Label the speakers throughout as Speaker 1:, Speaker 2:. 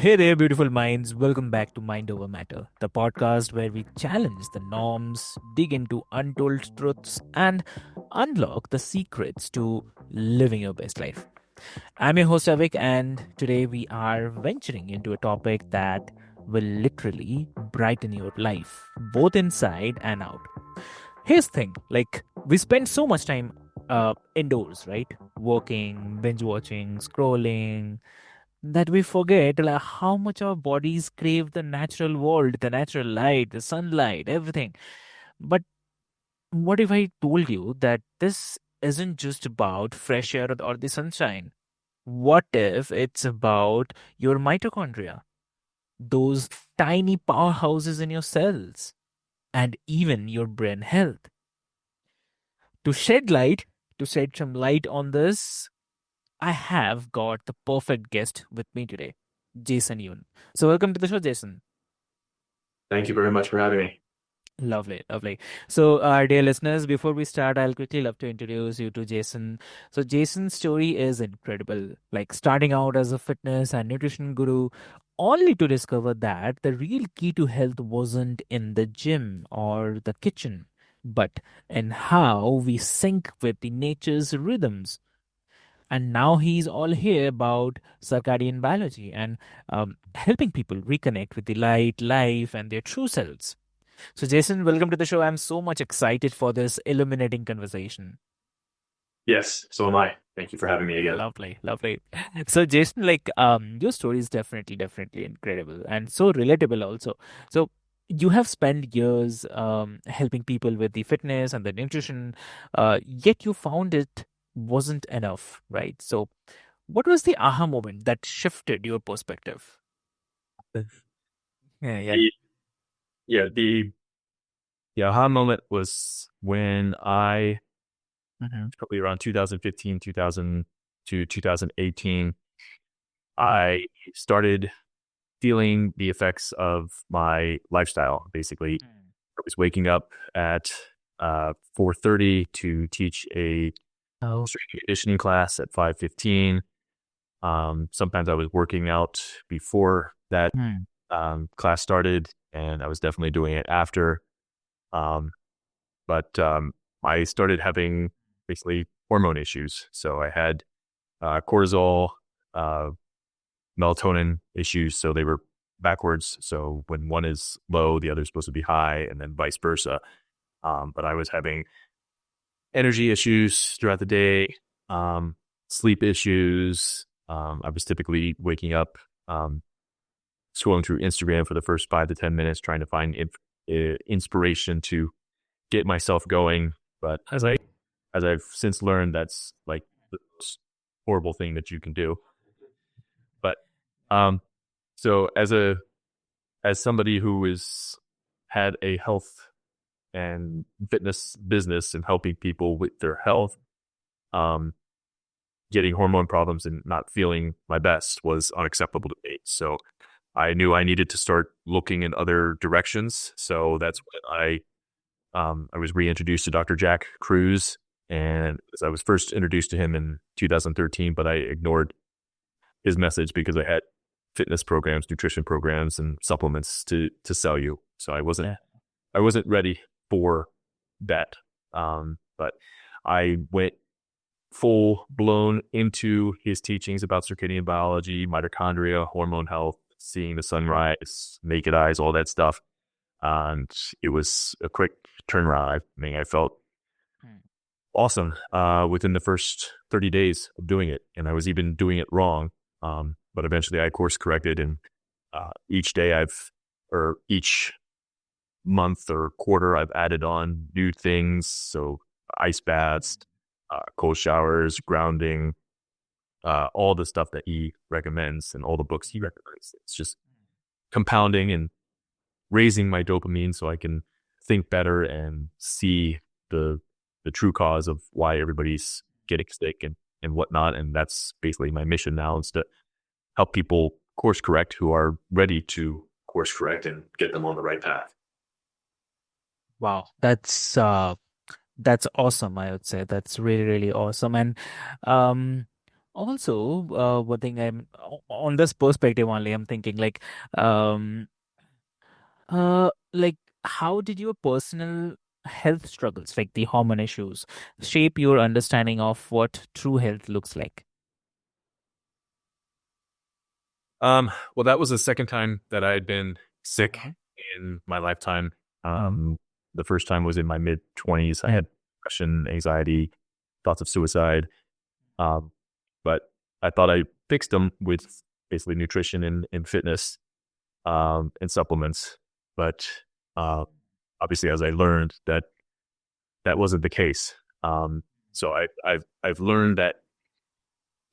Speaker 1: Hey there, beautiful minds. Welcome back to Mind Over Matter, the podcast where we challenge the norms, dig into untold truths, and unlock the secrets to living your best life. I'm your host, Avik, and today we are venturing into a topic that will literally brighten your life, both inside and out. Here's the thing, we spend so much time indoors, right? Working, binge watching, scrolling, that we forget how much our bodies crave the natural world, the natural light, the sunlight, everything. But what if I told you that this isn't just about fresh air or the sunshine? What if it's about your mitochondria, those tiny powerhouses in your cells, and even your brain health? To shed light, to shed some light on this, I have got the perfect guest with me today, Jason Yoon. So, welcome to the show, Jason.
Speaker 2: Thank you very much for having me.
Speaker 1: Lovely, lovely. So, dear listeners, before we start, I'll quickly love to introduce you to Jason. So, Jason's story is incredible. Like starting out as a fitness and nutrition guru, only to discover that the real key to health wasn't in the gym or the kitchen, but in how we sync with the nature's rhythms. And now he's all here about circadian biology and helping people reconnect with the light, life, and their true selves. So, Jason, welcome to the show. I'm so much excited for this illuminating conversation.
Speaker 2: Yes, so am I. Thank you for having me again.
Speaker 1: Lovely, lovely. So, Jason, your story is definitely incredible and so relatable also. So, you have spent years helping people with the fitness and the nutrition, yet you found it wasn't enough, right? So, what was the aha moment that shifted your perspective? Yeah, yeah.
Speaker 2: The, yeah, the aha moment was when I,
Speaker 1: Mhm.
Speaker 2: probably around 2015, 2000 to 2018, I started feeling the effects of my lifestyle. Basically,
Speaker 1: Mm.
Speaker 2: I was waking up at 4:30 to teach a
Speaker 1: Oh.
Speaker 2: strength and conditioning class at 5:15. Sometimes I was working out before that
Speaker 1: Mm.
Speaker 2: class started, and I was definitely doing it after. Um, but I started having basically hormone issues. So I had cortisol, uh, melatonin issues. So they were backwards. So when one is low, the other is supposed to be high, and then vice versa. But I was having energy issues throughout the day, sleep issues. I was typically waking up, scrolling through Instagram for the first 5 to 10 minutes, trying to find inspiration to get myself going. But as I've since learned, that's like the most horrible thing that you can do. But um, so as somebody who has had a health and fitness business and helping people with their health, um, getting hormone problems and not feeling my best was unacceptable to me. So I knew I needed to start looking in other directions. So that's when I was reintroduced to Dr. Jack Cruz, and I was first introduced to him in 2013, but I ignored his message because I had fitness programs, nutrition programs, and supplements to sell you. So
Speaker 1: Yeah.
Speaker 2: I wasn't ready for that. But I went full blown into his teachings about circadian biology, mitochondria, hormone health, seeing the sunrise, naked eyes, all that stuff. And it was a quick turnaround. I mean, I felt
Speaker 1: Mm.
Speaker 2: awesome within the first 30 days of doing it. And I was even doing it wrong. But eventually I course corrected. And each day or each month or quarter, I've added on new things. So ice baths, cold showers, grounding, all the stuff that he recommends and all the books he recommends. It's just compounding and raising my dopamine so I can think better and see the the true cause of why everybody's getting sick and whatnot. And that's basically my mission now, is to help people course correct who are ready to course correct and get them on the right path.
Speaker 1: Wow, that's awesome. I would say that's really awesome. And um, Also, one thing on this perspective only, I'm thinking um, like how did your personal health struggles, like the hormone issues, shape your understanding of what true health looks like?
Speaker 2: Well, that was the second time that I had been sick
Speaker 1: Mhm.
Speaker 2: in my lifetime. The first time was in my mid 20s. I
Speaker 1: Mm.
Speaker 2: had depression, anxiety, thoughts of suicide. Um, but I thought I fixed them with basically nutrition and fitness, and supplements. But uh, obviously, as I learned, that wasn't the case. So I've learned that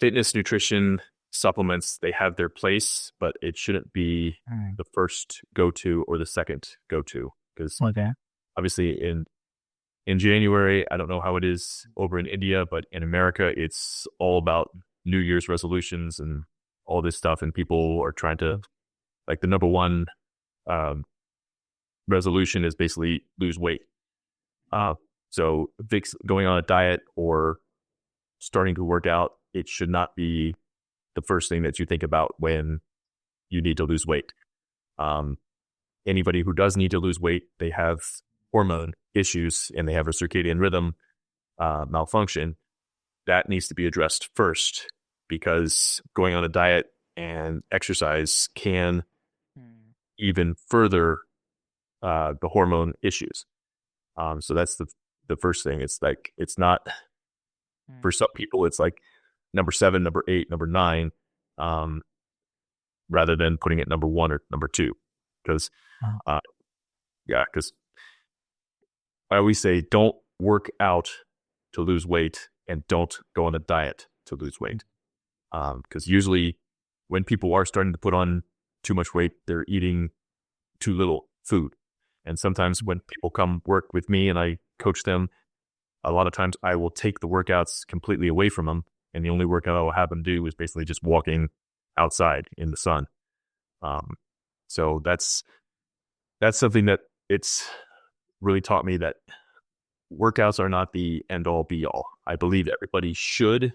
Speaker 2: fitness, nutrition, supplements, they have their place, but it shouldn't be
Speaker 1: Mm.
Speaker 2: the first go to or the second go to. Because
Speaker 1: Okay.
Speaker 2: obviously in January, I don't know how it is over in India, but in America, it's all about New Year's resolutions and all this stuff. And people are trying to, like, the number one um, resolution is basically lose weight. Uh, so going on a diet or starting to work out, it should not be the first thing that you think about when you need to lose weight. Um, Anybody who does need to lose weight, they have hormone issues and they have a circadian rhythm malfunction. That needs to be addressed first, because going on a diet and exercise can
Speaker 1: Mm.
Speaker 2: even further the hormone issues. So that's the first thing. It's like, it's not, for
Speaker 1: Mm.
Speaker 2: some people, it's like number 7, number 8, number 9, um, rather than putting it number 1 or number 2. Because,
Speaker 1: Uh,
Speaker 2: uh, yeah, because I always say, don't work out to lose weight and don't go on a diet to lose weight. Because usually when people are starting to put on too much weight, they're eating too little food. And sometimes when people come work with me and I coach them, a lot of times I will take the workouts completely away from them. And the only workout I will have them do is basically just walking outside in the sun. Um, so that's something that it's really taught me, that workouts are not the end all be all. I believe everybody should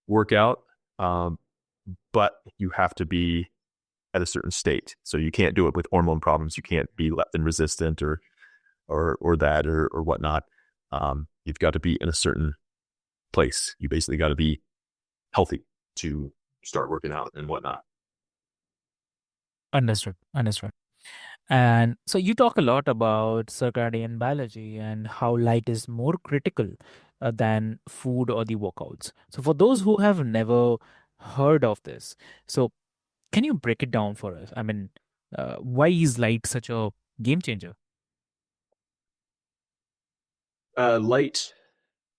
Speaker 2: work out, um, but you have to be at a certain state. So you can't do it with hormone problems. You can't be leptin resistant or that or whatnot. You've got to be in a certain place. You basically got to be healthy to start working out and whatnot.
Speaker 1: Understood. Understood. And so you talk a lot about circadian biology and how light is more critical than food or the workouts. So for those who have never heard of this, so can you break it down for us? I mean, why is light such a game changer?
Speaker 2: Light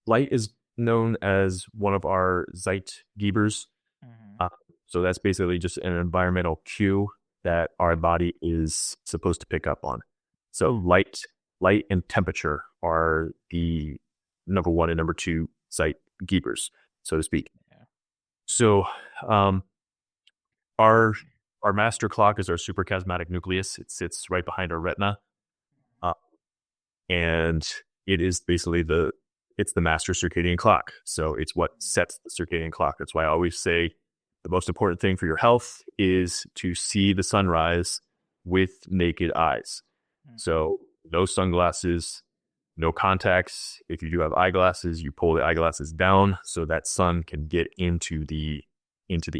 Speaker 2: light is known as one of our Zeitgebers.
Speaker 1: Hmm.
Speaker 2: Uh, so that's basically just an environmental cue that our body is supposed to pick up on. So light and temperature are the number one and number two Zeitgebers, so to speak.
Speaker 1: Yeah.
Speaker 2: So um, our our master clock is our suprachiasmatic nucleus. It sits right behind our retina, uh, and it is basically it's the master circadian clock. So it's what sets the circadian clock. That's why I always say the most important thing for your health is to see the sunrise with naked eyes. So no sunglasses, no contacts. If you do have eyeglasses, you pull the eyeglasses down so that sun can get into the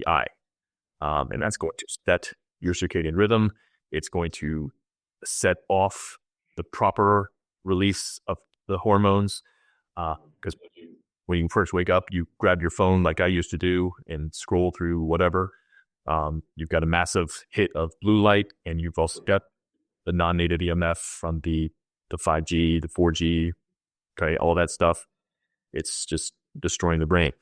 Speaker 2: eye. And that's going to set your circadian rhythm. It's going to set off the proper release of the hormones. Because when you first wake up, you grab your phone like I used to do and scroll through whatever. You've got a massive hit of blue light, and you've also got the non-native EMF from the 5G, the 4G, okay, all that stuff. It's just destroying the brain.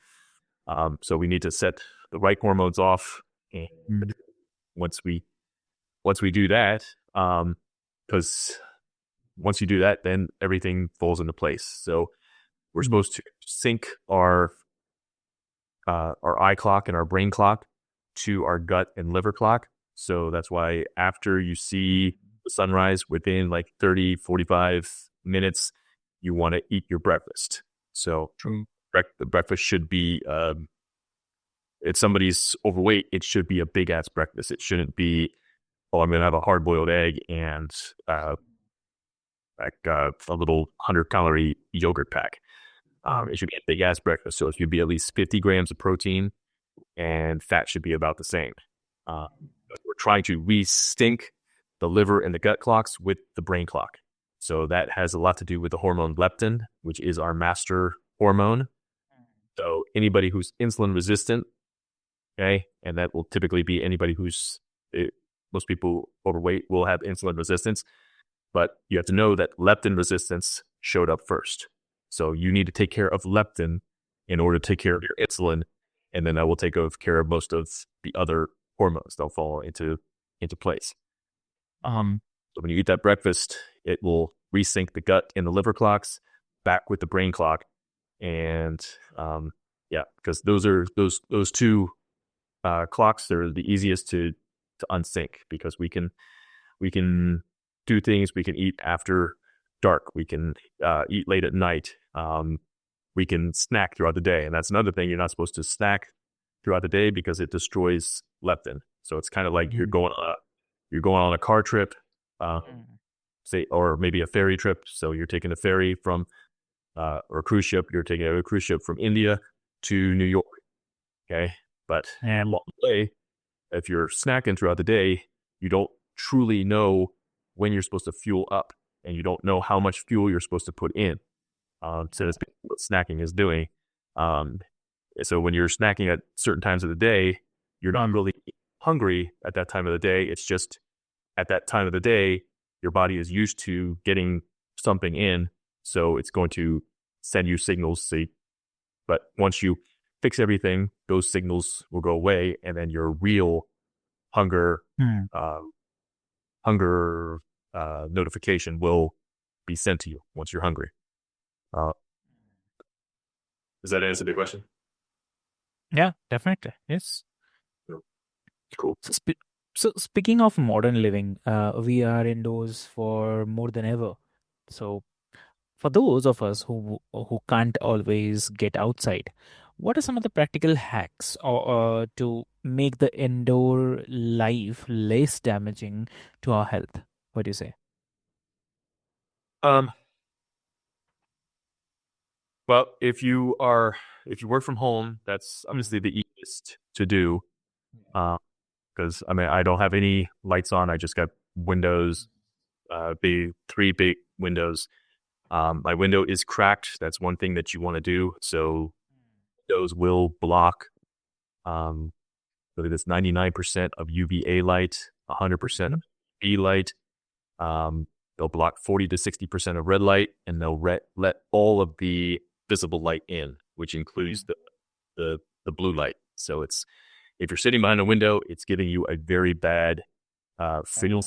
Speaker 2: So we need to set the right hormones off, and
Speaker 1: Mm.
Speaker 2: once we do that, because once you do that, then everything falls into place. So we're
Speaker 1: Mm.
Speaker 2: supposed to sync our eye clock and our brain clock to our gut and liver clock. So that's why after you see the sunrise, within like 30, 45 minutes, you want to eat your breakfast. So
Speaker 1: True.
Speaker 2: the breakfast should be if somebody's overweight, it should be a big ass breakfast. It shouldn't be, oh, I'm going to have a hard boiled egg and a little 100-calorie yogurt pack. It should be a big ass breakfast. So it should be at least 50 grams of protein, and fat should be about the same. Uh, we're trying to re-sync the liver and the gut clocks with the brain clock. So that has a lot to do with the hormone leptin, which is our master hormone. So anybody who's insulin resistant, okay, and that will typically be anybody most people overweight will have insulin resistance, but you have to know that leptin resistance showed up first. So you need to take care of leptin in order to take care of your insulin, and then that will take care of most of the other hormones. They'll fall into place. So when you eat that breakfast, it will resync the gut and the liver clocks back with the brain clock, and because those two clocks are the easiest to unsync, because we can do things. We can eat after dark. We can eat late at night. We can snack throughout the day, and that's another thing. You're not supposed to snack throughout the day because it destroys leptin. So it's kind of like you're going on a car trip, say, or maybe a ferry trip. So you're taking a ferry from or a cruise ship. You're taking a cruise ship from India to New York. Okay, but along the way, if you're snacking throughout the day, you don't truly know when you're supposed to fuel up, and you don't know how much fuel you're supposed to put in. So that's what snacking is doing. So when you're snacking at certain times of the day, you're not really hungry at that time of the day. It's just at that time of the day, your body is used to getting something in, so it's going to send you signals. But once you fix everything, those signals will go away, and then your real hunger notification will be sent to you once you're hungry. Does that answer the question?
Speaker 1: Yeah, definitely. Yes.
Speaker 2: Cool.
Speaker 1: So speaking of modern living, we are indoors for more than ever. So for those of us who can't always get outside, what are some of the practical hacks to make the indoor life less damaging to our health? What do you say?
Speaker 2: Well, if you work from home, that's obviously the easiest to do. Because I don't have any lights on. I just got windows, three big windows. My window is cracked. That's one thing that you want to do. So those will block, I believe it's 99% of UVA light, 100% of UV light. They'll block 40 to 60% of red light, and they'll let all of the visible light in, which includes the blue light. So if you're sitting behind a window, it's giving you a very bad signal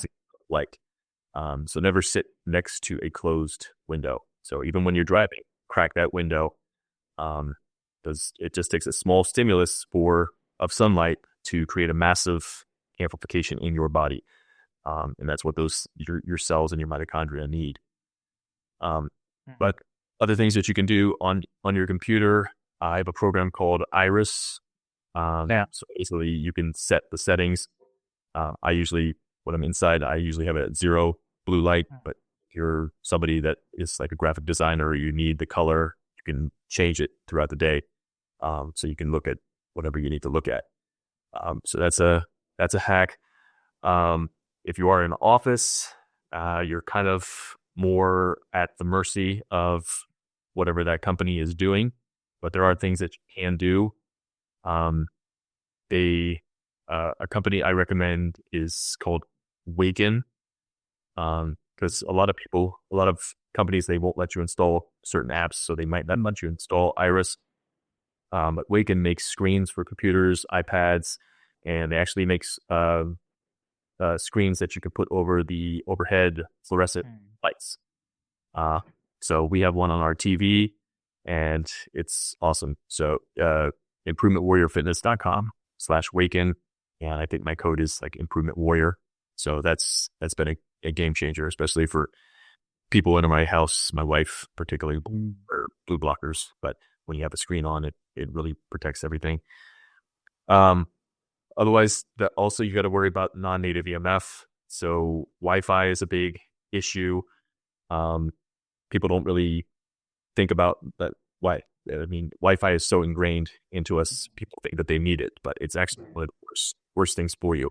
Speaker 2: light. So never sit next to a closed window. So even when you're driving, crack that window. Because it just takes a small stimulus of sunlight to create a massive amplification in your body. And that's what your cells and your mitochondria need. But other things that you can do on your computer, I have a program called Iris. So basically you can set the settings. When I'm inside, I usually have it at 0 blue light, but if you're somebody that is like a graphic designer, you need the color, you can change it throughout the day. So you can look at whatever you need to look at. So that's a hack. If you are in an office, you're kind of more at the mercy of whatever that company is doing, but there are things that you can do. A company I recommend is called Waken, because a lot of companies, they won't let you install certain apps, so they might not let you install Iris. But Waken makes screens for computers, iPads, and they actually makes screens that you can put over the overhead fluorescent lights. So we have one on our TV, and it's awesome. So improvementwarriorfitness.com/Waken, and I think my code is like Improvement Warrior. So that's been a game changer, especially for people in my house, my wife particularly, blue blockers. But when you have a screen on, it really protects everything. Um, Otherwise, that also you got to worry about non-native EMF. So Wi-Fi is a big issue. Um, People don't really think about that. Why? I mean, Wi-Fi is so ingrained into us. People think that they need it, but it's actually one of the worst things for you.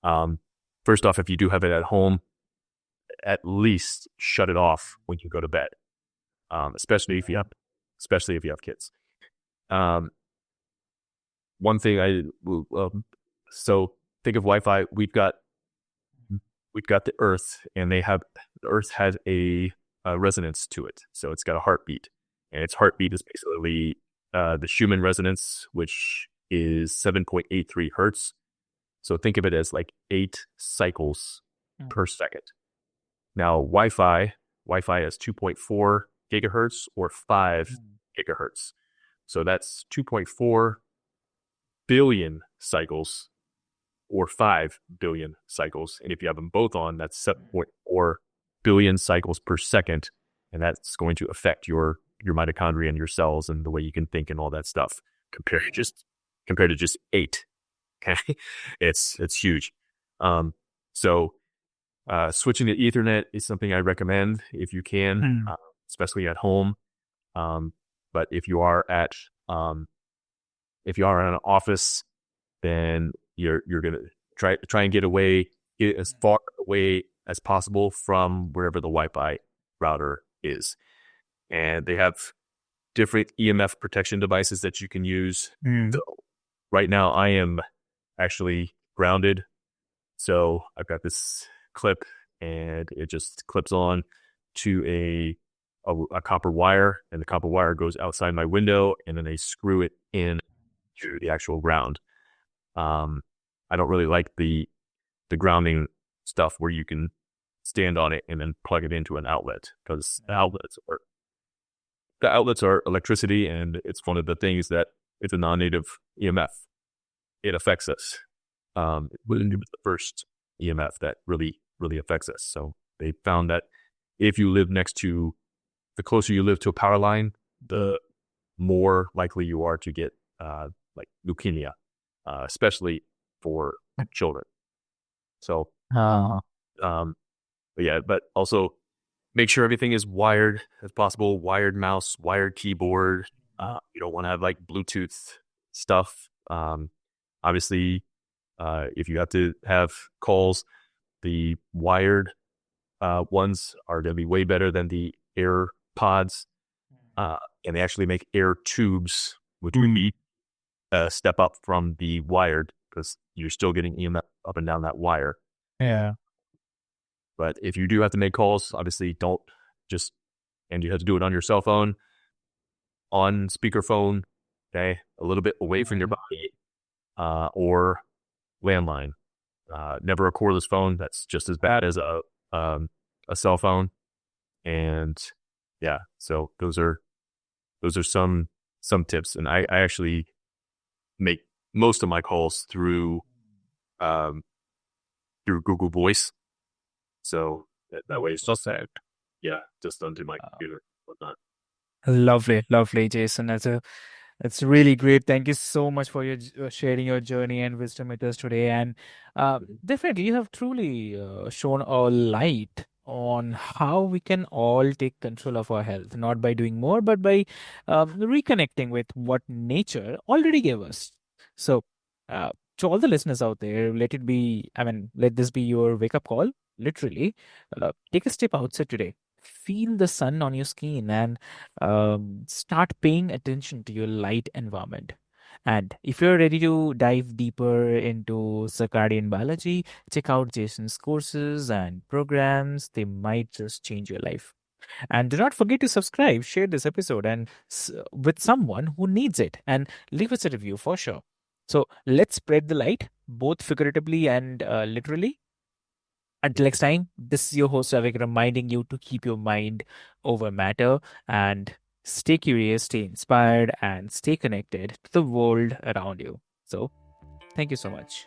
Speaker 2: Um, First off, if you do have it at home, at least shut it off when you go to bed. Especially if you have, especially if you have kids. Um, One thing so think of Wi-Fi. We've got the Earth, and the Earth has a resonance to it, so it's got a heartbeat, and its heartbeat is basically the Schumann resonance, which is 7.83 hertz. So think of it as like 8 cycles
Speaker 1: Mm,
Speaker 2: per second. Now Wi-Fi is 2.4 gigahertz or 5
Speaker 1: mm,
Speaker 2: gigahertz. So that's 2.4 billion cycles or 5 billion cycles. And if you have them both on, that's 7.4 billion cycles per second. And that's going to affect your mitochondria and your cells and the way you can think and all that stuff compared to just 8. Okay. It's huge. Um, so switching to Ethernet is something I recommend if you can,
Speaker 1: mm,
Speaker 2: especially at home. Um, but um, if you are in an office, then you're gonna try and get as far away as possible from wherever the Wi-Fi router is. And they have different EMF protection devices that you can use. So
Speaker 1: mm,
Speaker 2: right now, I am actually grounded. So I've got this clip, and it just clips on to a copper wire, and the copper wire goes outside my window, and then they screw it in to the actual ground. Um, I don't really like the grounding stuff where you can stand on it and then plug it into an outlet, because the outlets are electricity, and it's one of the things that it's a non-native EMF. It affects us. It
Speaker 1: mm,
Speaker 2: was the first EMF that really affects us. So they found that if you live next to the closer you live to a power line, the more likely you are to get like leukemia, especially for children. So,
Speaker 1: ah,
Speaker 2: um, but yeah, but also make sure everything is wired as possible. Wired mouse, wired keyboard. You don't want to have like Bluetooth stuff. Obviously, if you have to have calls, the wired ones are going to be way better than the Air Pods, and they actually make Air Tubes, which would be a step up from the wired because you're still getting EMF up and down that wire.
Speaker 1: yeah.
Speaker 2: But if you do have to make calls, obviously don't just, and you have to do it on your cell phone, on speakerphone, okay, a little bit away from your body, or landline. Never a cordless phone. That's just as bad as a cell phone. And yeah, so those are some tips. And I actually make most of my calls um, through Google Voice. So that way it's just, yeah, just done to my computer, whatnot.
Speaker 1: Lovely, lovely, Jason. It's really great. Thank you so much for your sharing your journey and wisdom with us today. And definitely, you have truly shown a light on how we can all take control of our health, not by doing more, but by reconnecting with what nature already gave us. So, uh, to all the listeners out there, let it be, I mean, let this be your wake up call. Literally, take a step outside today. Feel the sun on your skin and start paying attention to your light environment. And if you're ready to dive deeper into circadian biology, check out Jason's courses and programs. They might just change your life. And do not forget to subscribe, share this episode and with someone who needs it, and leave us a review for sure. So let's spread the light, both figuratively and literally. Until next time, this is your host Avik reminding you to keep your mind over matter and stay curious, stay inspired, and stay connected to the world around you. So, thank you so much.